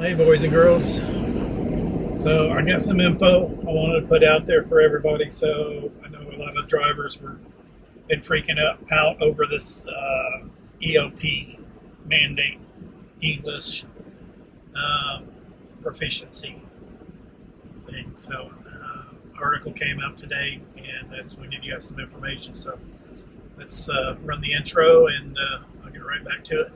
Hey boys and girls, so I got some info I wanted to put out there for everybody. So I know a lot of drivers were been freaking out over this ELP mandate English proficiency thing. So article came out today, and I just want to give you guys some information. So let's run the intro, and I'll get right back to it.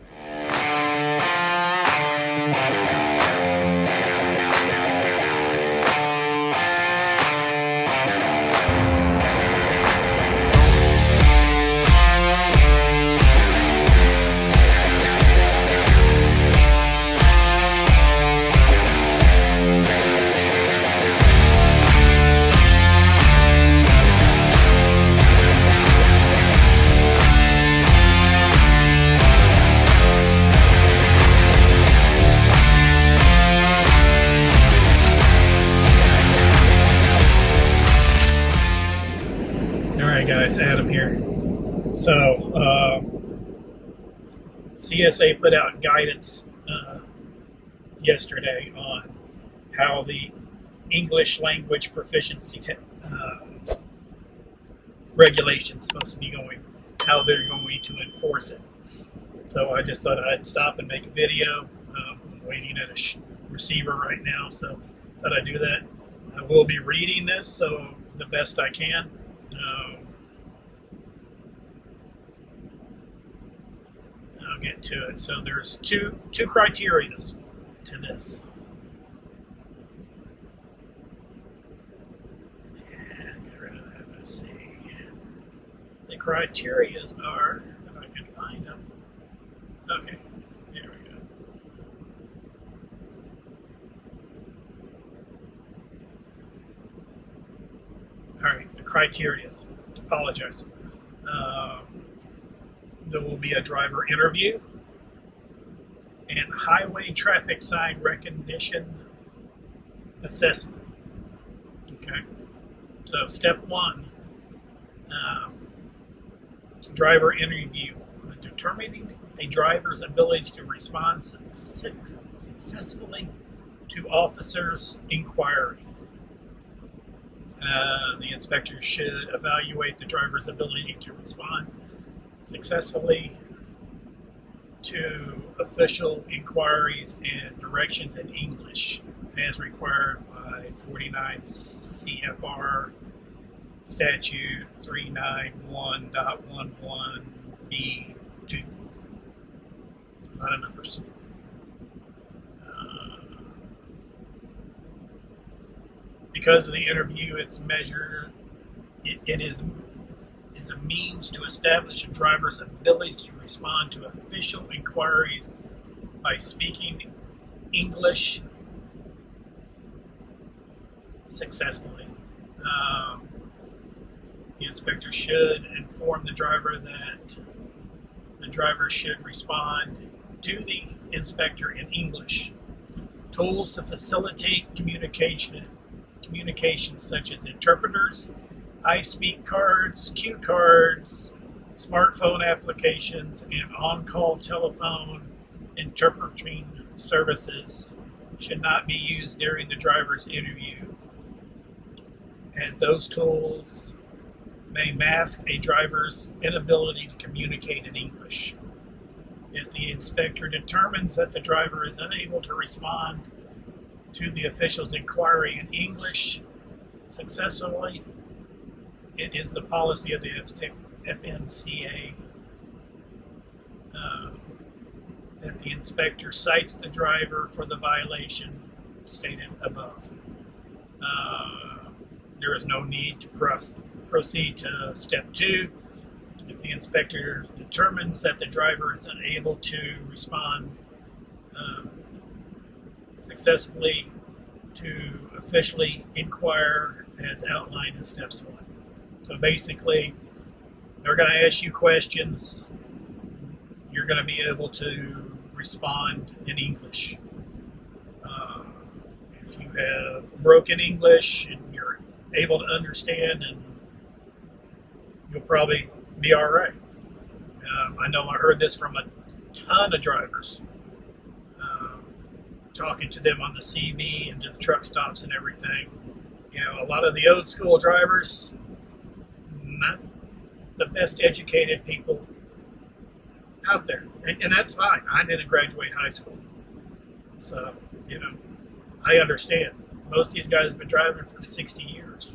Guys, Adam here. So CSA put out guidance yesterday on how the English language proficiency regulations supposed to be going, how they're going to enforce it. So I just thought I'd stop and make a video. I'm waiting at a receiver right now, so thought I'd do that. I will be reading this, so the best I can. I'll get to it. So there's two criteria to this. And get rid of that. Let's see. The criteria are, if I can find them. Okay, here we go. All right, the criteria. Apologize. There will be a driver interview and highway traffic sign recognition assessment. Okay, so step one, driver interview, determining a driver's ability to respond successfully to officers' inquiry. The inspector should evaluate the driver's ability to respond successfully to official inquiries and directions in English as required by 49 CFR Statute 391.11B2. A lot of numbers. Because of the interview, it's measured. It is a means to establish a driver's ability to respond to official inquiries by speaking English successfully. The inspector should inform the driver that the driver should respond to the inspector in English. Tools to facilitate communication such as interpreters, iSpeak cards, cue cards, smartphone applications, and on-call telephone interpreting services should not be used during the driver's interview, as those tools may mask a driver's inability to communicate in English. If the inspector determines that the driver is unable to respond to the official's inquiry in English successfully, it is the policy of the FNCA that the inspector cites the driver for the violation stated above. There is no need to proceed to step two. If the inspector determines that the driver is unable to respond successfully to officially inquire as outlined in steps 1. So basically, they're going to ask you questions. You're going to be able to respond in English. If you have broken English and you're able to understand, and you'll probably be all right. I know I heard this from a ton of drivers. talking to them on the CB and to the truck stops and everything. You know, a lot of the old school drivers, not the best educated people out there. And that's fine. I didn't graduate high school. So, you know, I understand. Most of these guys have been driving for 60 years,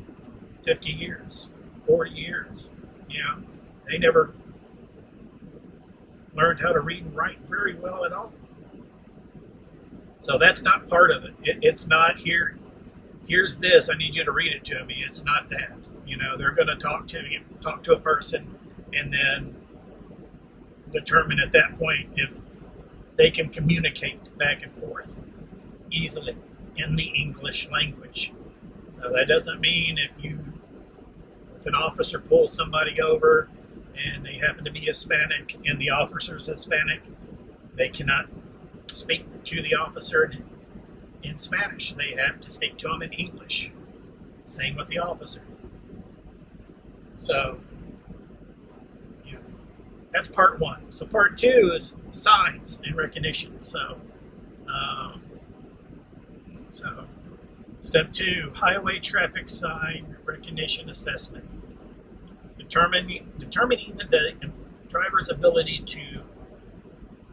50 years, 40 years. You know, they never learned how to read and write very well at all. So that's not part of it. It's not here's this, I need you to read it to me. It's not that. You know, they're going to talk to a person and then determine at that point if they can communicate back and forth easily in the English language. So that doesn't mean if an officer pulls somebody over and they happen to be Hispanic and the officer's Hispanic, they cannot speak to the officer in Spanish. They have to speak to him in English. Same with the officer. So, you know, that's part one. So part two is signs and recognition. So step two, highway traffic sign recognition assessment. Determining the driver's ability to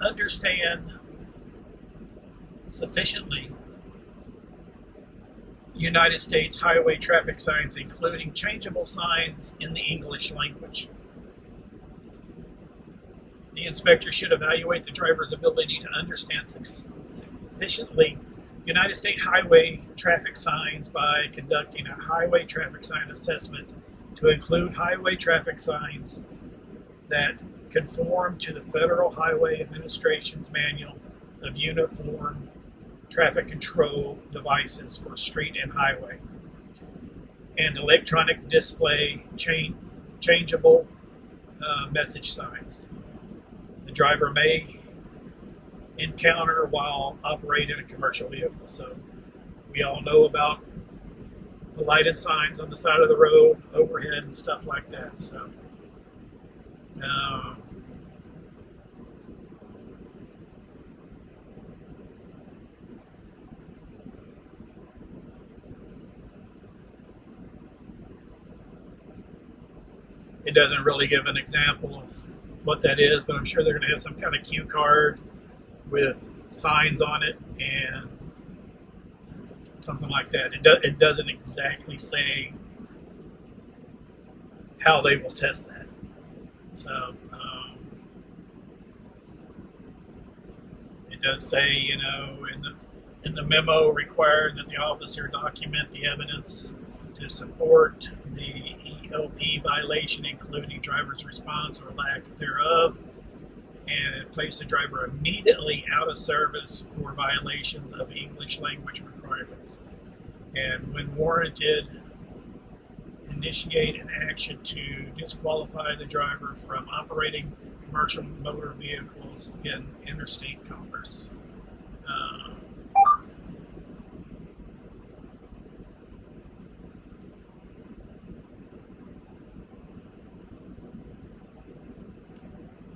understand sufficiently United States highway traffic signs, including changeable signs in the English language. The inspector should evaluate the driver's ability to understand sufficiently United States highway traffic signs by conducting a highway traffic sign assessment to include highway traffic signs that conform to the Federal Highway Administration's Manual of Uniform Traffic Control Devices for Street and Highway, and electronic display changeable message signs the driver may encounter while operating a commercial vehicle. So we all know about the lighted signs on the side of the road, overhead, and stuff like that. So it doesn't really give an example of what that is, but I'm sure they're going to have some kind of cue card with signs on it and something like that. It doesn't exactly say how they will test that. So it does say, you know, in the memo required that the officer document the evidence to support the ELP violation, including driver's response or lack thereof, and place the driver immediately out of service for violations of English language requirements. And when warranted, initiate an action to disqualify the driver from operating commercial motor vehicles in interstate commerce.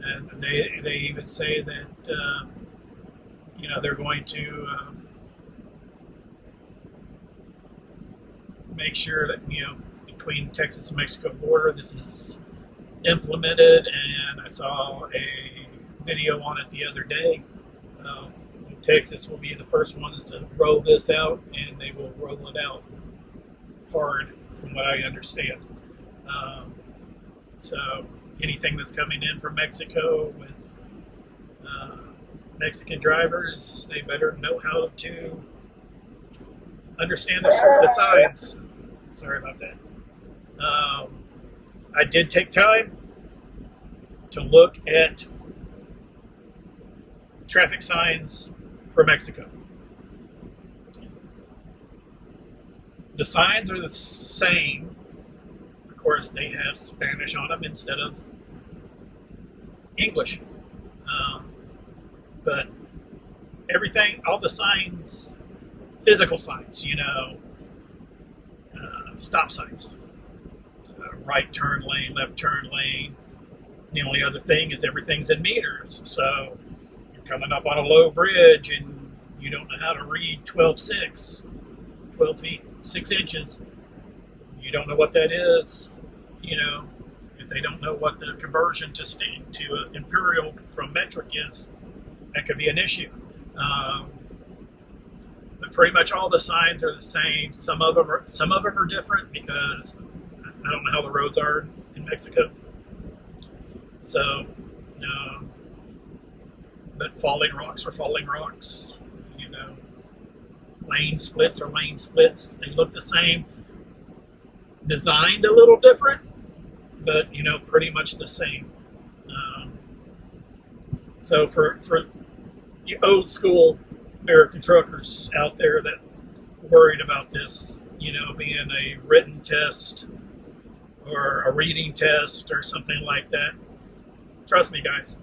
And they even say that you know, they're going to make sure that, you know, between Texas and Mexico border, this is implemented. And I saw a video on it the other day. Texas will be the first ones to roll this out, and they will roll it out hard, from what I understand. So anything that's coming in from Mexico with Mexican drivers, they better know how to understand the signs. Sorry about that. I did take time to look at traffic signs for Mexico. The signs are the same. Of course, they have Spanish on them instead of English. But everything, all the signs, physical signs, you know, stop signs, right turn lane, left turn lane. The only other thing is everything's in meters. So you're coming up on a low bridge and you don't know how to read 12.6, 12 feet 6 inches, you don't know what that is, if they don't know what the conversion to imperial from metric is, that could be an issue. But pretty much all the signs are the same. Some of them are different because I don't know how the roads are in Mexico. So, but falling rocks are falling rocks. Lane splits are lane splits. They look the same. Designed a little different, but pretty much the same. So for the old school American truckers out there that are worried about this, being a written test or a reading test or something like that, trust me, guys,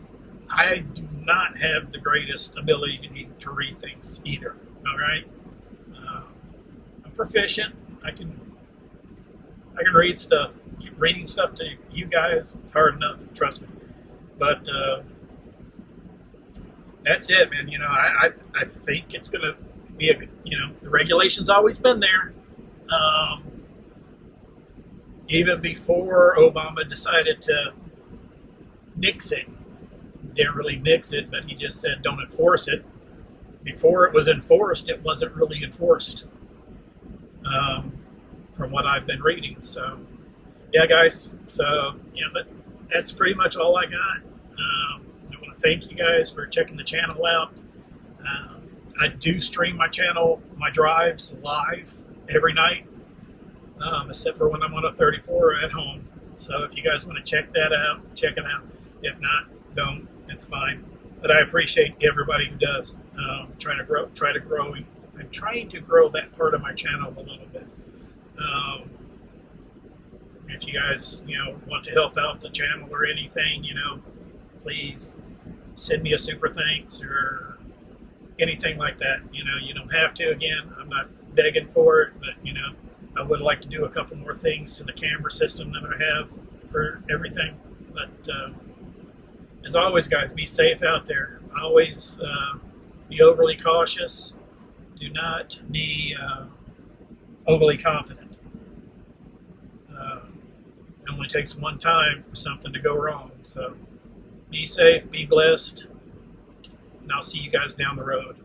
I do not have the greatest ability to read things either. All right, I'm proficient. I can read stuff. Reading stuff to you guys, hard enough, trust me. But that's it, man. I think it's going to be the regulation's always been there. Even before Obama decided to nix it. Didn't really nix it, but he just said don't enforce it. Before it was enforced, it wasn't really enforced. From what I've been reading. So, yeah, guys. So, that's pretty much all I got. I want to thank you guys for checking the channel out. I do stream my channel, my drives, live every night, except for when I'm on a 34 at home. So if you guys want to check that out, check it out. If not, don't. It's fine. But I appreciate everybody who does. I'm trying to grow that part of my channel a little bit. If you guys, want to help out the channel or anything, please send me a super thanks or anything like that. You don't have to. Again, I'm not begging for it, but I would like to do a couple more things to the camera system that I have for everything. But as always, guys, be safe out there. Always be overly cautious. Do not be overly confident. It only takes one time for something to go wrong. So be safe, be blessed, and I'll see you guys down the road.